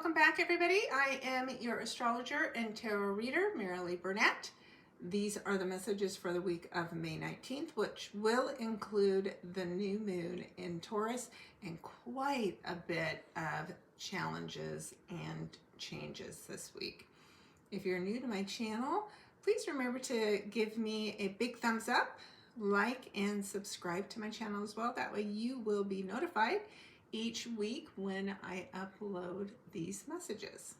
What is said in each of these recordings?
Welcome back, everybody. I am your astrologer and tarot reader, Marilee Burnett. These are the messages for the week of May 19th, which will include the new moon in Taurus and quite a bit of challenges and changes this week. If you're new to my channel, please remember to give me a big thumbs up, like, and subscribe to my channel as well. That way you will be notified each week when I upload these messages.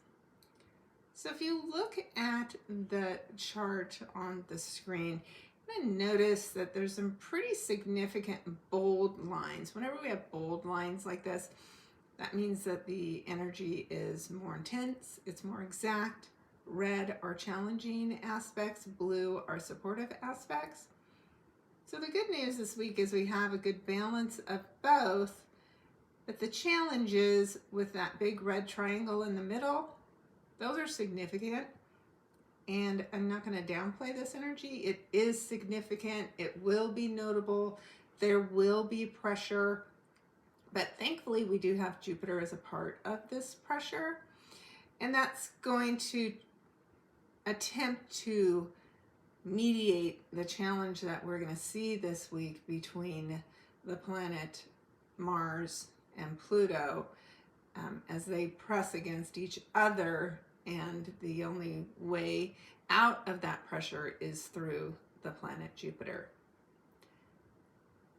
So if you look at the chart on the screen, you're going to notice that there's some pretty significant bold lines. Whenever we have bold lines like this, that means that the energy is more intense, it's more exact. Red are challenging aspects, blue are supportive aspects. So the good news this week is we have a good balance of both. But the challenges with that big red triangle in the middle, those are significant. And I'm not going to downplay this energy. It is significant. It will be notable. There will be pressure. But thankfully, we do have Jupiter as a part of this pressure. And that's going to attempt to mediate the challenge that we're going to see this week between the planet Mars and Pluto as they press against each other, and the only way out of that pressure is through the planet Jupiter.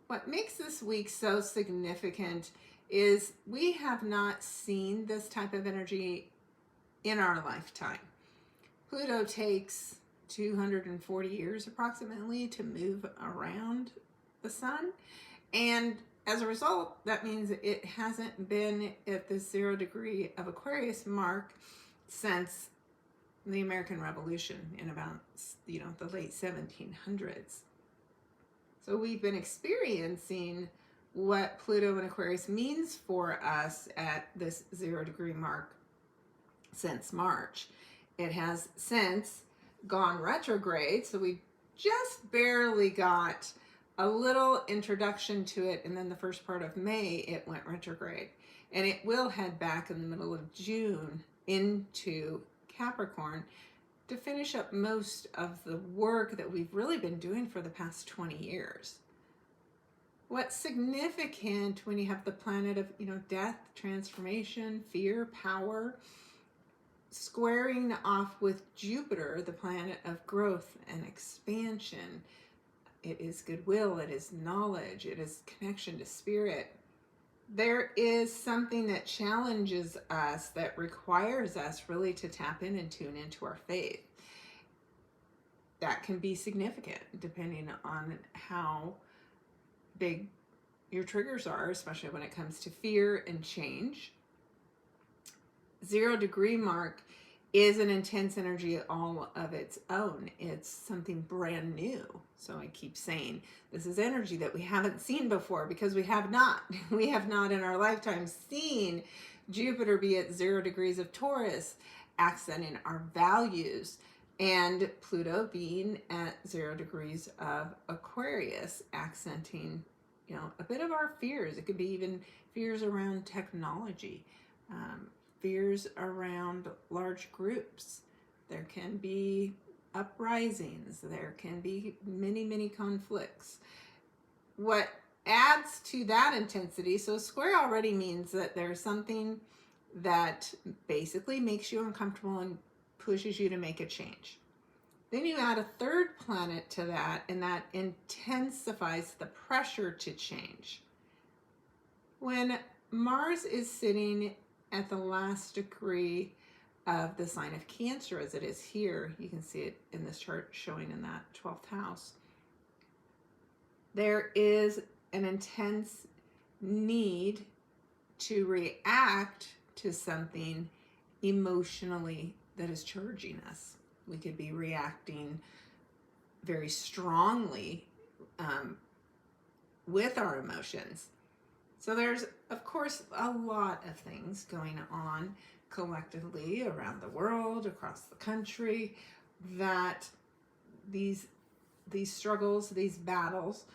What makes this week so significant is we have not seen this type of energy in our lifetime. Pluto takes 240 years approximately to move around the sun, and as a result, that means it hasn't been at the 0 degree of Aquarius mark since the American Revolution in about, the late 1700s. So we've been experiencing what Pluto in Aquarius means for us at this 0 degree mark since March. It has since gone retrograde, so we just barely got a little introduction to it, and then the first part of May it went retrograde, and it will head back in the middle of June into Capricorn to finish up most of the work that we've really been doing for the past 20 years. What's significant when you have the planet of death, transformation, fear, power, squaring off with Jupiter, the planet of growth and expansion. It is goodwill, it is knowledge, it is connection to spirit. There is something that challenges us, that requires us really to tap in and tune into our faith. That can be significant depending on how big your triggers are, especially when it comes to fear and change. 0 degree mark is an intense energy all of its own. It's something brand new. So I keep saying this is energy that we haven't seen before, because we have not. We have not in our lifetime seen Jupiter be at 0 degrees of Taurus, accenting our values, and Pluto being at 0 degrees of Aquarius, accenting, a bit of our fears. It could be even fears around technology, fears around large groups. There can be uprisings. There can be many, many conflicts. What adds to that intensity, so square already means that there's something that basically makes you uncomfortable and pushes you to make a change. Then you add a third planet to that, and that intensifies the pressure to change. When Mars is sitting at the last degree of the sign of Cancer, as it is here, you can see it in this chart showing in that 12th house, there is an intense need to react to something emotionally that is charging us. We could be reacting very strongly with our emotions. So there's, of course, a lot of things going on collectively around the world, across the country, that these struggles, these battles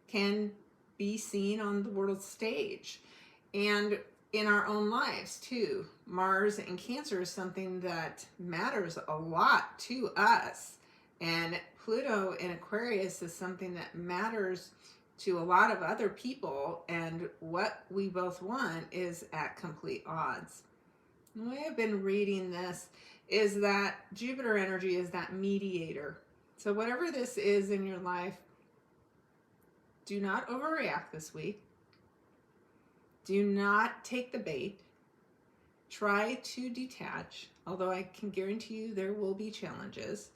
can be seen on the world stage. And in our own lives too. Mars in Cancer is something that matters a lot to us. And Pluto in Aquarius is something that matters to a lot of other people. And what we both want is at complete odds. The way I've been reading this is that Jupiter energy is that mediator. So whatever this is in your life, do not overreact this week. Do not take the bait. Try to detach, although I can guarantee you there will be challenges.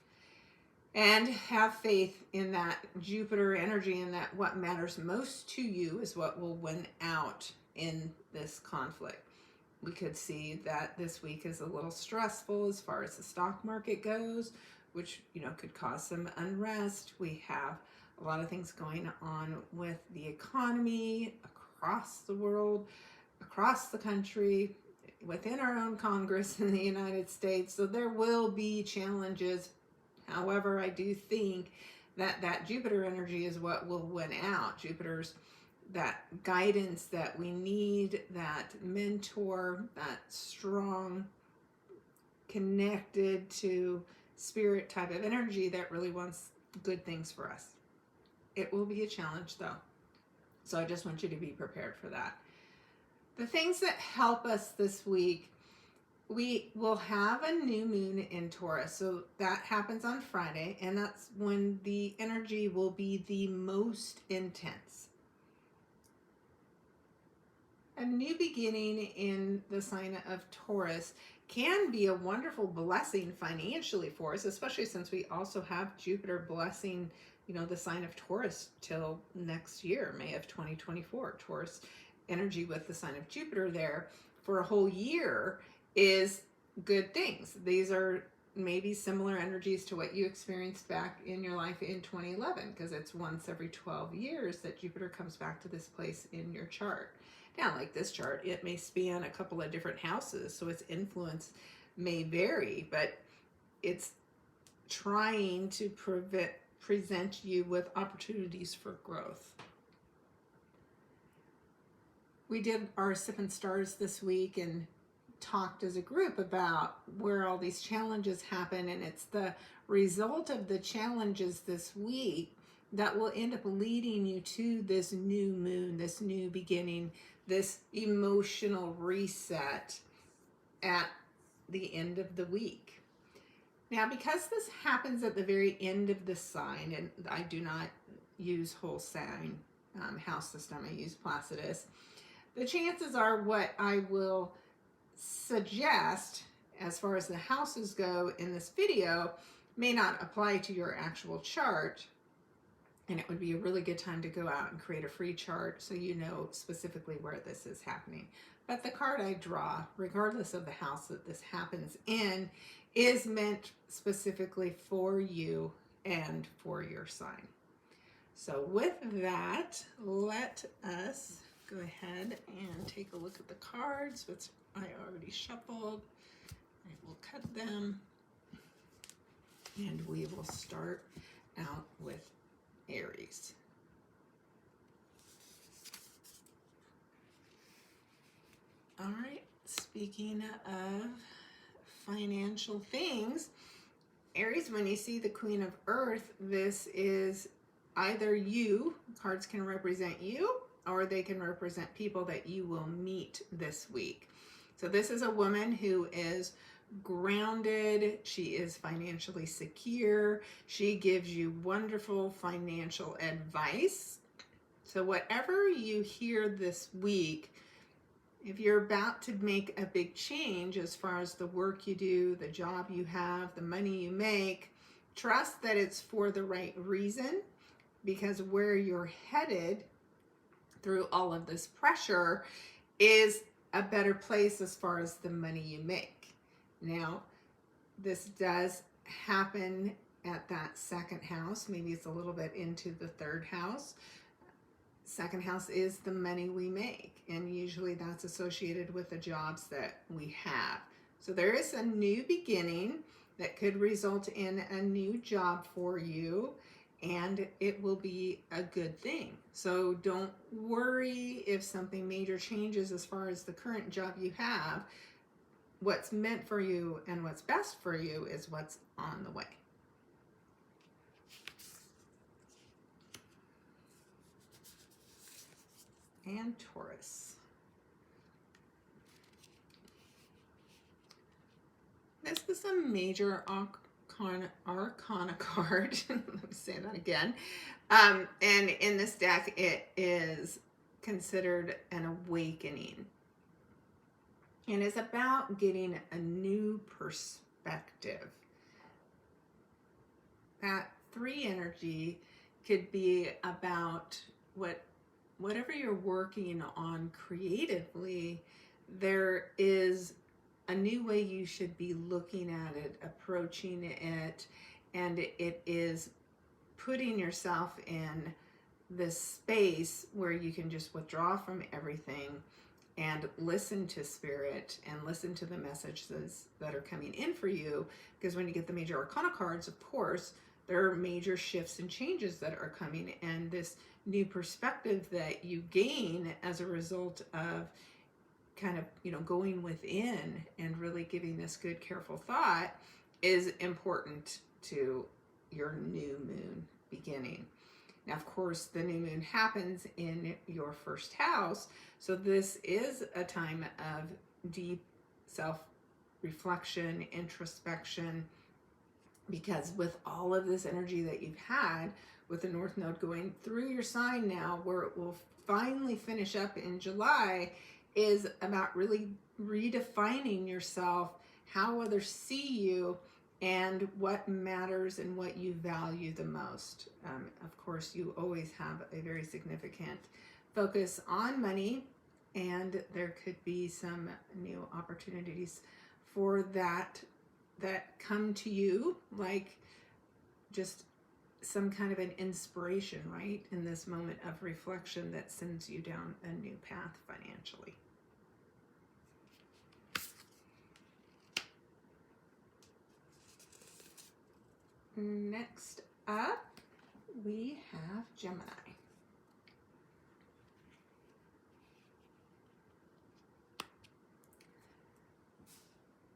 And have faith in that Jupiter energy and that what matters most to you is what will win out in this conflict. We could see that this week is a little stressful as far as the stock market goes, which, could cause some unrest. We have a lot of things going on with the economy across the world, across the country, within our own Congress in the United States. So there will be challenges. However, I do think that Jupiter energy is what will win out. Jupiter's that guidance that we need, that mentor, that strong, connected to spirit type of energy that really wants good things for us. It will be a challenge though. So I just want you to be prepared for that. The things that help us this week, we will have a new moon in Taurus. So that happens on Friday, and that's when the energy will be the most intense. A new beginning in the sign of Taurus can be a wonderful blessing financially for us, especially since we also have Jupiter blessing, the sign of Taurus till next year, May of 2024. Taurus energy with the sign of Jupiter there for a whole year is good things. These are maybe similar energies to what you experienced back in your life in 2011, because it's once every 12 years that Jupiter comes back to this place in your chart. Now, like this chart, it may span a couple of different houses, so its influence may vary, but it's trying to present you with opportunities for growth. We did our Sip and Stars this week and talked as a group about where all these challenges happen, and it's the result of the challenges this week that will end up leading you to this new moon, this new beginning, this emotional reset at the end of the week. Now, because this happens at the very end of the sign, and I do not use whole sign house system, I use Placidus, the chances are what I will suggest as far as the houses go in this video may not apply to your actual chart, and it would be a really good time to go out and create a free chart so you know specifically where this is happening. But the card I draw, regardless of the house that this happens in, is meant specifically for you and for your sign. So with that, let us go ahead and take a look at the cards, which I already shuffled. I will cut them, and we will start out with Aries. All right, speaking of financial things, Aries, when you see the Queen of Earth, this is either you, cards can represent you, or they can represent people that you will meet this week. So this is a woman who is grounded, she is financially secure, she gives you wonderful financial advice. So whatever you hear this week, if you're about to make a big change as far as the work you do, the job you have, the money you make, trust that it's for the right reason, because where you're headed through all of this pressure is a better place as far as the money you make. Now, this does happen at that second house. Maybe it's a little bit into the third house. Second house is the money we make, and usually that's associated with the jobs that we have. So there is a new beginning that could result in a new job for you, and it will be a good thing. So don't worry if something major changes as far as the current job you have. What's meant for you and what's best for you is what's on the way. And Taurus. This is a major arcana card. Let me say that again. And in this deck, it is considered an awakening. And it's about getting a new perspective. That 3 energy could be about whatever you're working on creatively. There is a new way you should be looking at it, approaching it, and it is putting yourself in this space where you can just withdraw from everything and listen to spirit and listen to the messages that are coming in for you. Because when you get the major arcana cards, of course, there are major shifts and changes that are coming, and this new perspective that you gain as a result of kind of, going within and really giving this good, careful thought is important to your new moon beginning. Now, of course, the new moon happens in your first house, so this is a time of deep self-reflection, introspection, because with all of this energy that you've had with the North Node going through your sign now, where it will finally finish up in July, is about really redefining yourself, how others see you, and what matters and what you value the most. Of course, you always have a very significant focus on money, and there could be some new opportunities for that come to you, like just some kind of an inspiration, right? In this moment of reflection that sends you down a new path financially. Next up, we have Gemini.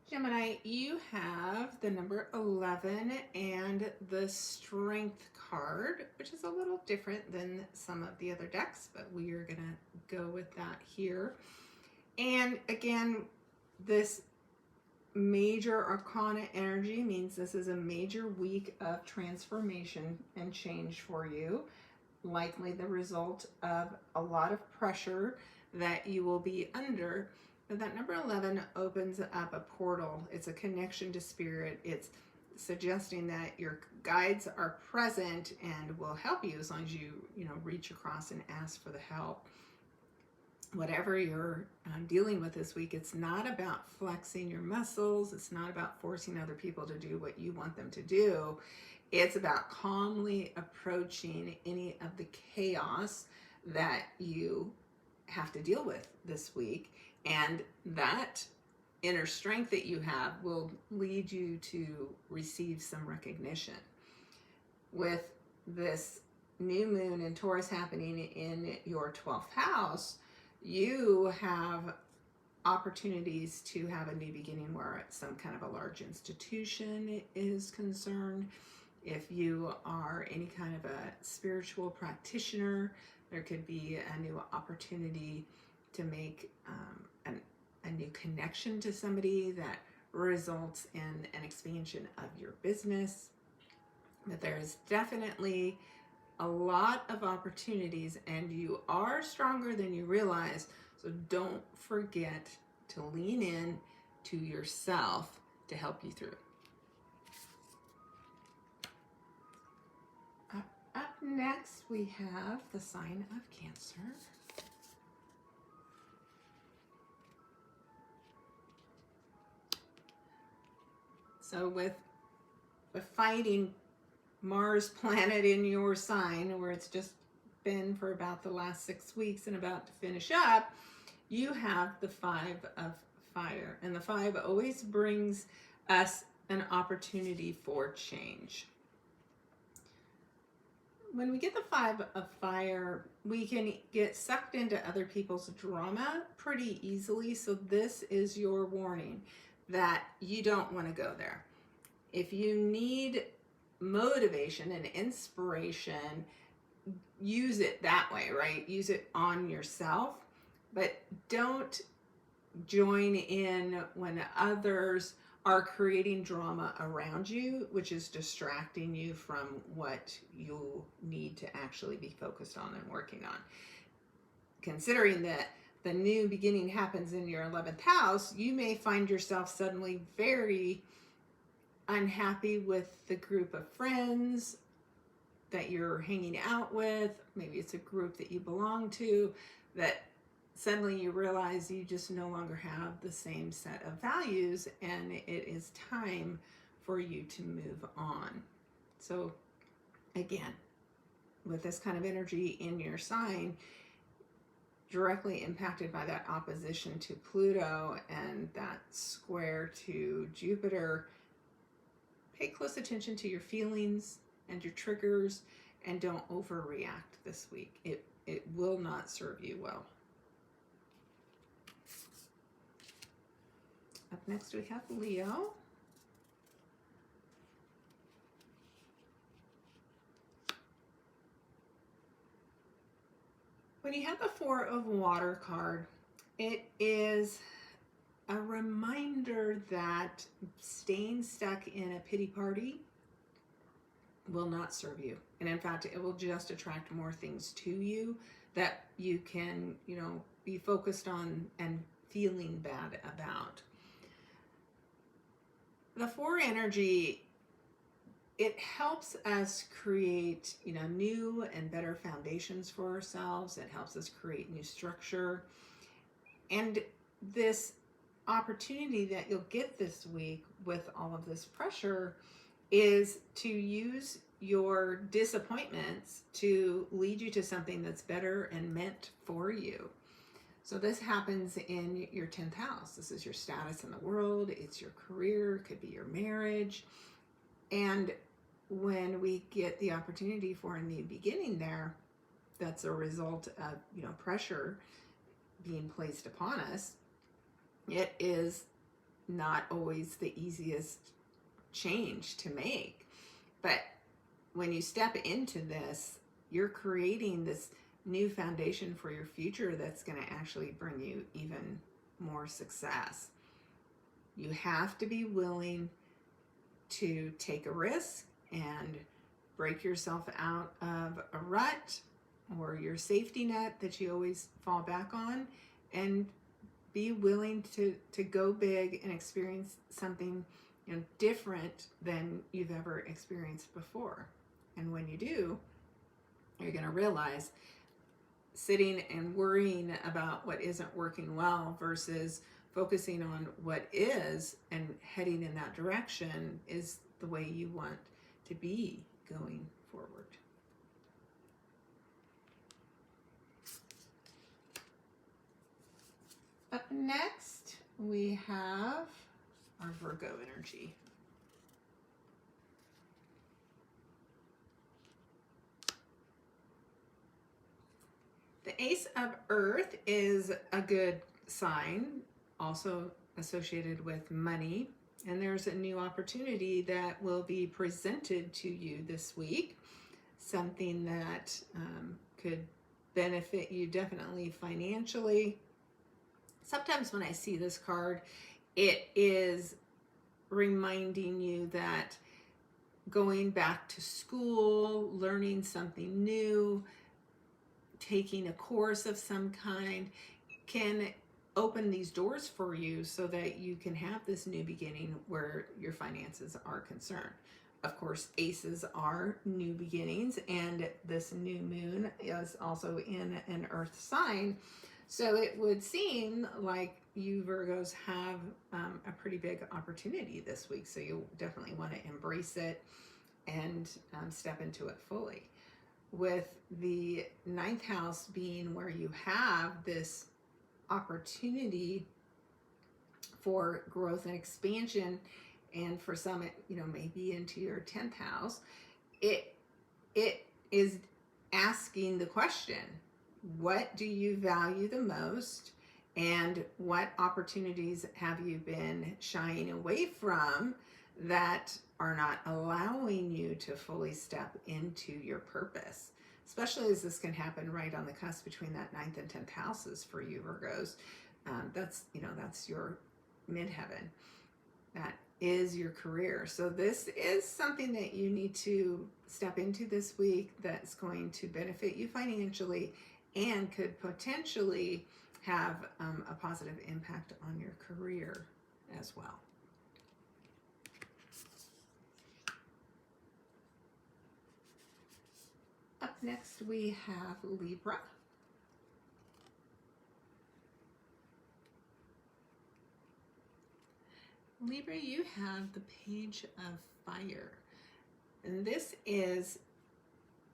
Gemini, you have the number 11 and the Strength card, which is a little different than some of the other decks, but we are going to go with that here. And again, this major arcana energy means this is a major week of transformation and change for you, likely the result of a lot of pressure that you will be under. But that number 11 opens up a portal. It's a connection to spirit. It's suggesting that your guides are present and will help you as long as you reach across and ask for the help. Whatever you're dealing with this week, it's not about flexing your muscles. It's not about forcing other people to do what you want them to do. It's about calmly approaching any of the chaos that you have to deal with this week. And that inner strength that you have will lead you to receive some recognition. With this new moon in Taurus happening in your 12th house, you have opportunities to have a new beginning where some kind of a large institution is concerned. If you are any kind of a spiritual practitioner, there could be a new opportunity to make a new connection to somebody that results in an expansion of your business. But there is definitely a lot of opportunities, and you are stronger than you realize. So don't forget to lean in to yourself to help you through. Up next, we have the sign of Cancer. So with fighting Mars planet in your sign, where it's just been for about the last 6 weeks and about to finish up, you have the 5 of fire. And the 5 always brings us an opportunity for change. when we get the Five of Fire, we can get sucked into other people's drama pretty easily. So this is your warning that you don't want to go there. If you need motivation and inspiration, use it that way, right? Use it on yourself, but don't join in when others are creating drama around you, which is distracting you from what you need to actually be focused on and working on. Considering that the new beginning happens in your 11th house, you may find yourself suddenly very unhappy with the group of friends that you're hanging out with. Maybe it's a group that you belong to, that suddenly you realize you just no longer have the same set of values, and it is time for you to move on. So again, with this kind of energy in your sign, directly impacted by that opposition to Pluto and that square to Jupiter, pay close attention to your feelings and your triggers, and don't overreact this week. It will not serve you well. Up next we have Leo. When you have the Four of Water card, it is a reminder that staying stuck in a pity party will not serve you. And in fact, it will just attract more things to you that you can, be focused on and feeling bad about. The Four energy, it helps us create, new and better foundations for ourselves. It helps us create new structure. And this opportunity that you'll get this week with all of this pressure is to use your disappointments to lead you to something that's better and meant for you. So this happens in your 10th house. This is your status in the world. It's your career. It could be your marriage. And when we get the opportunity for a new beginning there, that's a result of, pressure being placed upon us. It is not always the easiest change to make. But when you step into this, you're creating this new foundation for your future that's going to actually bring you even more success. You have to be willing to take a risk and break yourself out of a rut or your safety net that you always fall back on, and be willing to go big and experience something different than you've ever experienced before. And when you do, you're going to realize sitting and worrying about what isn't working well versus focusing on what is and heading in that direction is the way you want to be going forward. Up next, we have our Virgo energy. The Ace of Earth is a good sign, also associated with money. And there's a new opportunity that will be presented to you this week. Something that could benefit you definitely financially. Sometimes when I see this card, it is reminding you that going back to school, learning something new, taking a course of some kind can open these doors for you so that you can have this new beginning where your finances are concerned. Of course, aces are new beginnings, and this new moon is also in an earth sign. So it would seem like you Virgos have a pretty big opportunity this week. So you definitely want to embrace it and step into it fully. With the 9th house being where you have this opportunity for growth and expansion, and for some it may be into your 10th house, it is asking the question, what do you value the most? And what opportunities have you been shying away from that are not allowing you to fully step into your purpose? Especially as this can happen right on the cusp between that 9th and 10th houses for you Virgos. That's your midheaven. That is your career. So this is something that you need to step into this week that's going to benefit you financially and could potentially have a positive impact on your career as well. Up next we have Libra. Libra, you have the Page of Fire. And this is,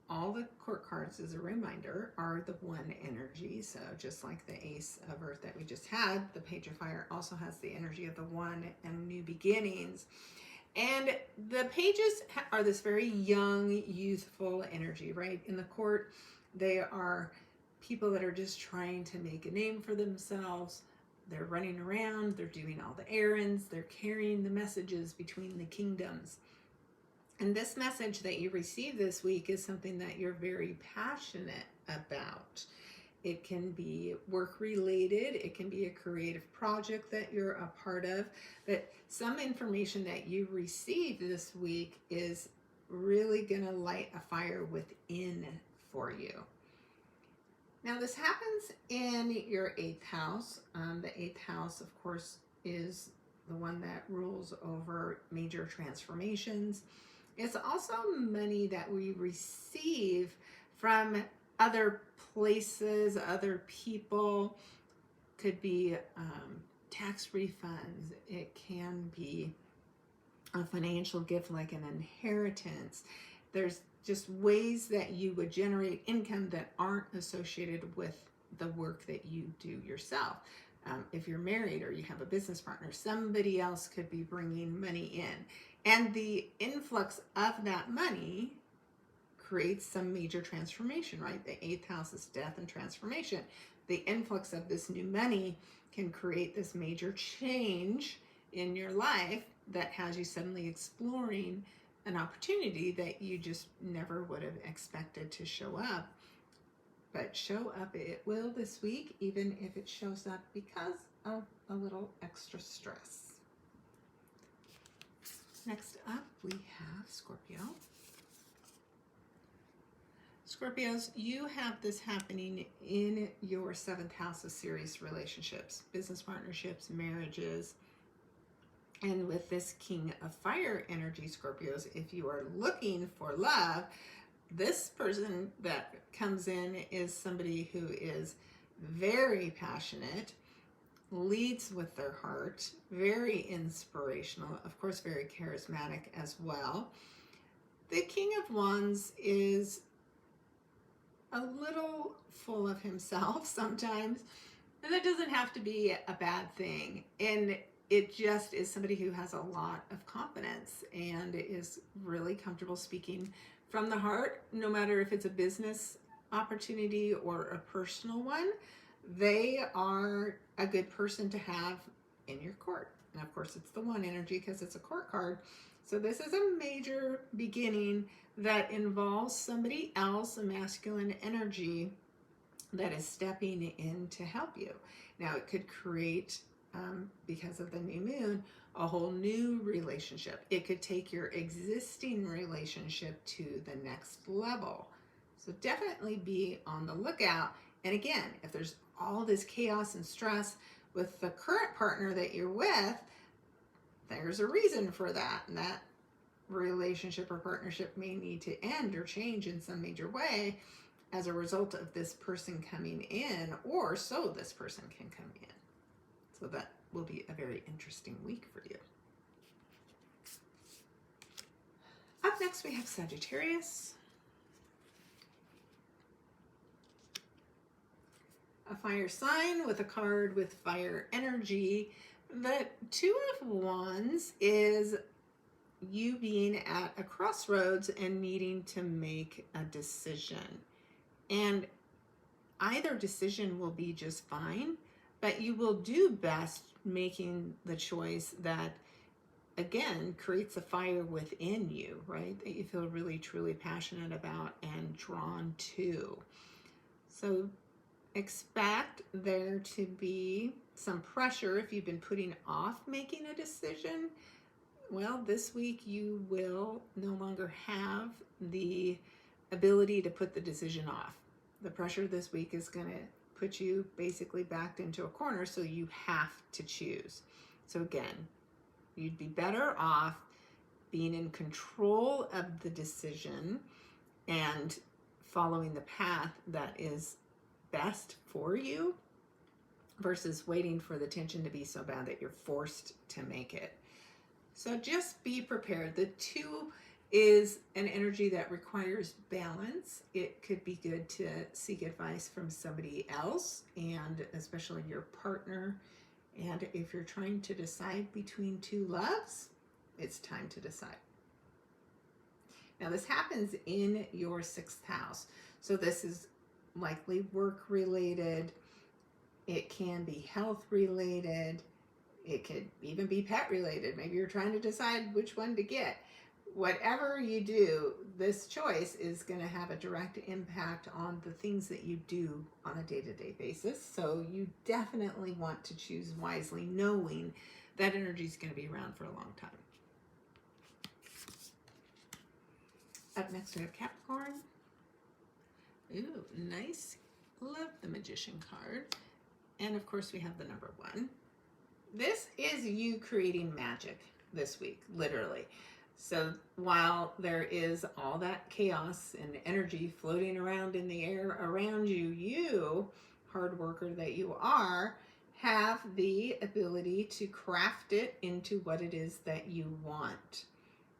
all the court cards, as a reminder, are the one energy. So just like the Ace of Earth that we just had, the Page of Fire also has the energy of the one and new beginnings. And the pages are this very young, youthful energy, right? In the court, they are people that are just trying to make a name for themselves. They're running around, they're doing all the errands, they're carrying the messages between the kingdoms. And this message that you receive this week is something that you're very passionate about. It can be work related, it can be a creative project that you're a part of, but some information that you receive this week is really going to light a fire within for you. Now this happens in your 8th house. The 8th house, of course, is the one that rules over major transformations. It's also money that we receive from other places, other people. Could be tax refunds. It can be a financial gift like an inheritance. There's just ways that you would generate income that aren't associated with the work that you do yourself. If you're married or you have a business partner, somebody else could be bringing money in. And the influx of that money creates some major transformation, right? The 8th house is death and transformation. The influx of this new money can create this major change in your life that has you suddenly exploring an opportunity that you just never would have expected to show up. But show up it will this week, even if it shows up because of a little extra stress. Next up, we have Scorpio. Scorpios, you have this happening in your 7th house of serious relationships, business partnerships, marriages. And with this King of Fire energy, Scorpios, if you are looking for love, this person that comes in is somebody who is very passionate, leads with their heart, very inspirational, of course, very charismatic as well. The King of Wands is a little full of himself sometimes, and that doesn't have to be a bad thing. And it just is somebody who has a lot of confidence and is really comfortable speaking from the heart, no matter if it's a business opportunity or a personal one. They are a good person to have in your court. And of course, it's the one energy because it's a court card. So this is a major beginning that involves somebody else, a masculine energy that is stepping in to help you. Now, it could create, because of the new moon, a whole new relationship. It could take your existing relationship to the next level. So definitely be on the lookout. And again, if there's all this chaos and stress with the current partner that you're with, there's a reason for that. And that relationship or partnership may need to end or change in some major way as a result of this person coming in, or so this person can come in. So that will be a very interesting week for you. Up next, we have Sagittarius. A fire sign with a card with fire energy. The Two of Wands is you being at a crossroads and needing to make a decision. And either decision will be just fine, but you will do best making the choice that, again, creates a fire within you, right? That you feel really, truly passionate about and drawn to. So expect there to be some pressure if you've been putting off making a decision. Well, this week you will no longer have the ability to put the decision off. The pressure this week is going to put you basically backed into a corner, so you have to choose. So again, you'd be better off being in control of the decision and following the path that is best for you versus waiting for the tension to be so bad that you're forced to make it. So just be prepared. The 2 is an energy that requires balance. It could be good to seek advice from somebody else, and especially your partner. And if you're trying to decide between 2 loves, it's time to decide. Now this happens in your 6th house. So this is likely work related. It can be health related. It could even be pet related. Maybe you're trying to decide which one to get. Whatever you do, this choice is going to have a direct impact on the things that you do on a day-to-day basis. So you definitely want to choose wisely, knowing that energy is going to be around for a long time. Up next, we have Capricorn. Ooh, nice. Love the Magician card. And of course, we have the number 1. This is you creating magic this week, literally. So while there is all that chaos and energy floating around in the air around you, you, hard worker that you are, have the ability to craft it into what it is that you want.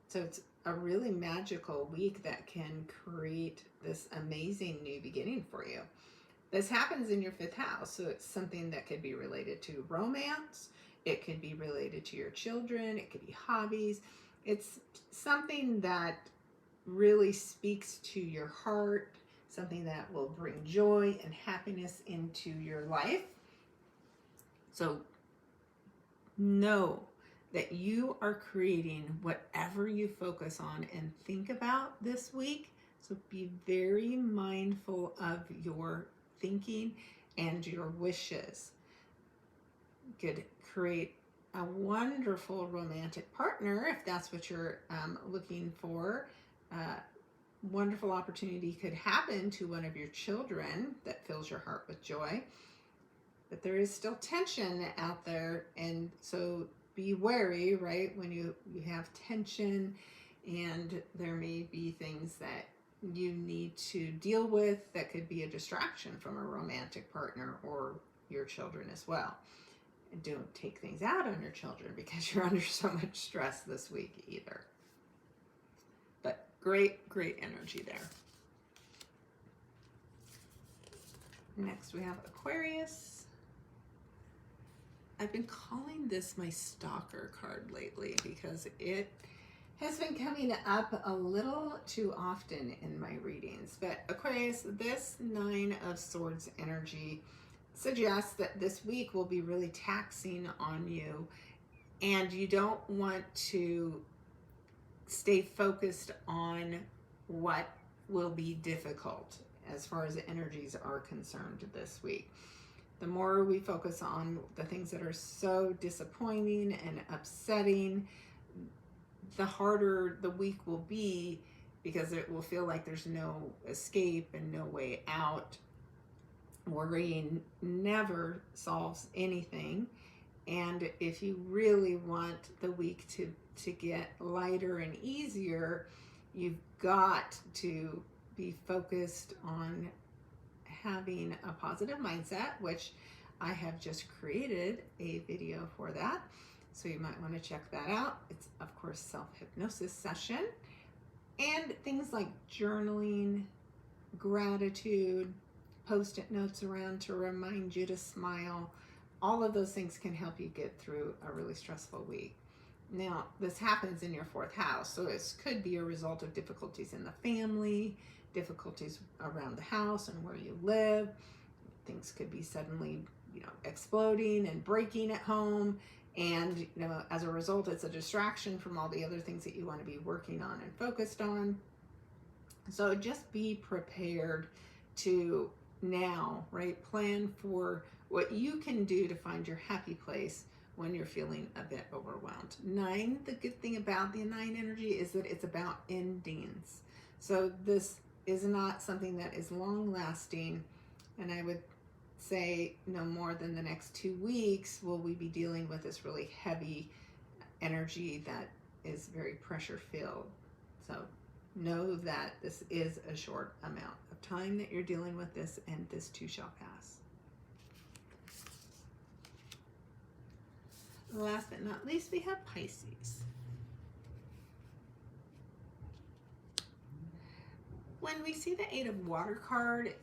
So it's a really magical week that can create this amazing new beginning for you. This happens in your 5th house, so it's something that could be related to romance. It could be related to your children. It could be hobbies. It's something that really speaks to your heart, something that will bring joy and happiness into your life. So know that you are creating whatever you focus on and think about this week. So be very mindful of your thinking and your wishes. You could create a wonderful romantic partner if that's what you're looking for. Wonderful opportunity could happen to one of your children that fills your heart with joy. But there is still tension out there, and so be wary, right, when you have tension, and there may be things that you need to deal with that could be a distraction from a romantic partner or your children as well. And don't take things out on your children because you're under so much stress this week either. But great energy there. Next we have Aquarius. I've been calling this my stalker card lately because it has been coming up a little too often in my readings. But Aquarius, this 9 of Swords energy suggests that this week will be really taxing on you, and you don't want to stay focused on what will be difficult as far as the energies are concerned this week. The more we focus on the things that are so disappointing and upsetting, the harder the week will be, because it will feel like there's no escape and no way out. Worrying never solves anything. And if you really want the week to get lighter and easier, you've got to be focused on having a positive mindset, which I have just created a video for that. So you might want to check that out. It's, of course, self-hypnosis session. And things like journaling, gratitude, Post-it notes around to remind you to smile. All of those things can help you get through a really stressful week. Now, this happens in your fourth house, so this could be a result of difficulties in the family, difficulties around the house and where you live. Things could be suddenly, exploding and breaking at home. And, as a result, it's a distraction from all the other things that you want to be working on and focused on. So just be prepared to now, right, plan for what you can do to find your happy place when you're feeling a bit overwhelmed. 9, the good thing about the 9 energy is that it's about endings. So this is not something that is long lasting, and I would say no more than the next 2 weeks will we be dealing with this really heavy energy that is very pressure filled. So know that this is a short amount of time that you're dealing with this, and this too shall pass. Last but not least, we have Pisces. When we see the 8 of Water card,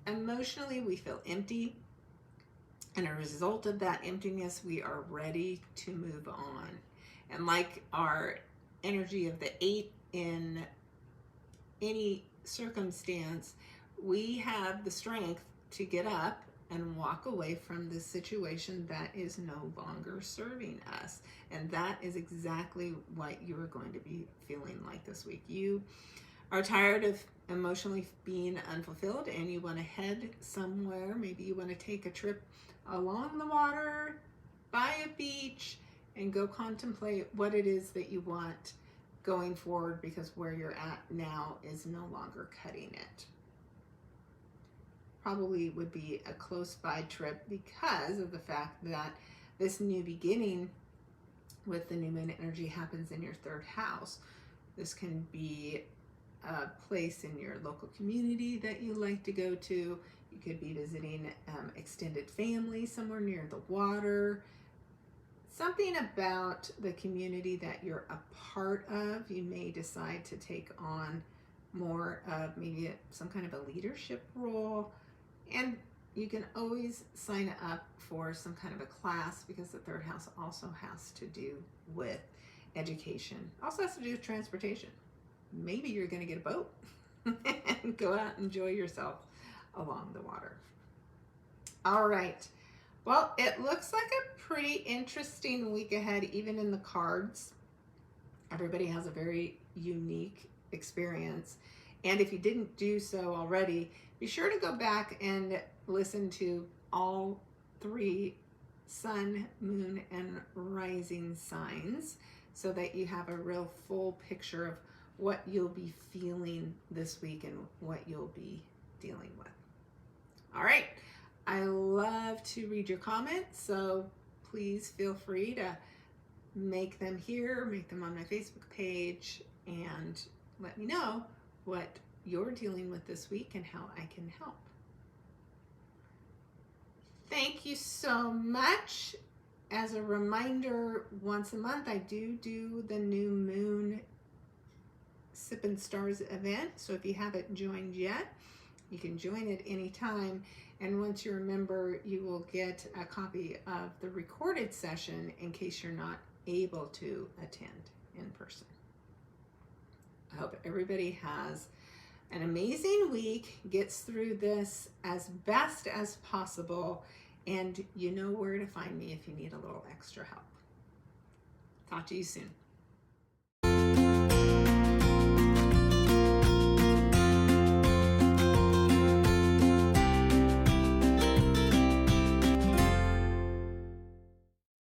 emotionally we feel empty, and a result of that emptiness, we are ready to move on. And like our energy of the 8 in any circumstance, we have the strength to get up and walk away from this situation that is no longer serving us. And that is exactly what you're going to be feeling like this week. You are tired of emotionally being unfulfilled, and you want to head somewhere. Maybe you want to take a trip along the water, by a beach, and go contemplate what it is that you want going forward, because where you're at now is no longer cutting it. Probably would be a close by trip because of the fact that this new beginning with the new moon energy happens in your 3rd house. This can be a place in your local community that you like to go to. You could be visiting extended family somewhere near the water. Something about the community that you're a part of. You may decide to take on more of maybe some kind of a leadership role. And you can always sign up for some kind of a class, because the 3rd house also has to do with education. Also has to do with transportation. Maybe you're going to get a boat and go out and enjoy yourself along the water. All right. Well, it looks like a pretty interesting week ahead, even in the cards. Everybody has a very unique experience. And if you didn't do so already, be sure to go back and listen to all 3 sun, moon, and rising signs so that you have a real full picture of what you'll be feeling this week and what you'll be dealing with. All right. I love to read your comments, so please feel free to make them here, make them on my Facebook page, and let me know what you're dealing with this week and how I can help. Thank you so much. As a reminder, once a month I do the new moon Sippin' Stars event. So if you haven't joined yet, you can join at any time. And once you're a member, you will get a copy of the recorded session in case you're not able to attend in person. I hope everybody has an amazing week, gets through this as best as possible, and you know where to find me if you need a little extra help. Talk to you soon.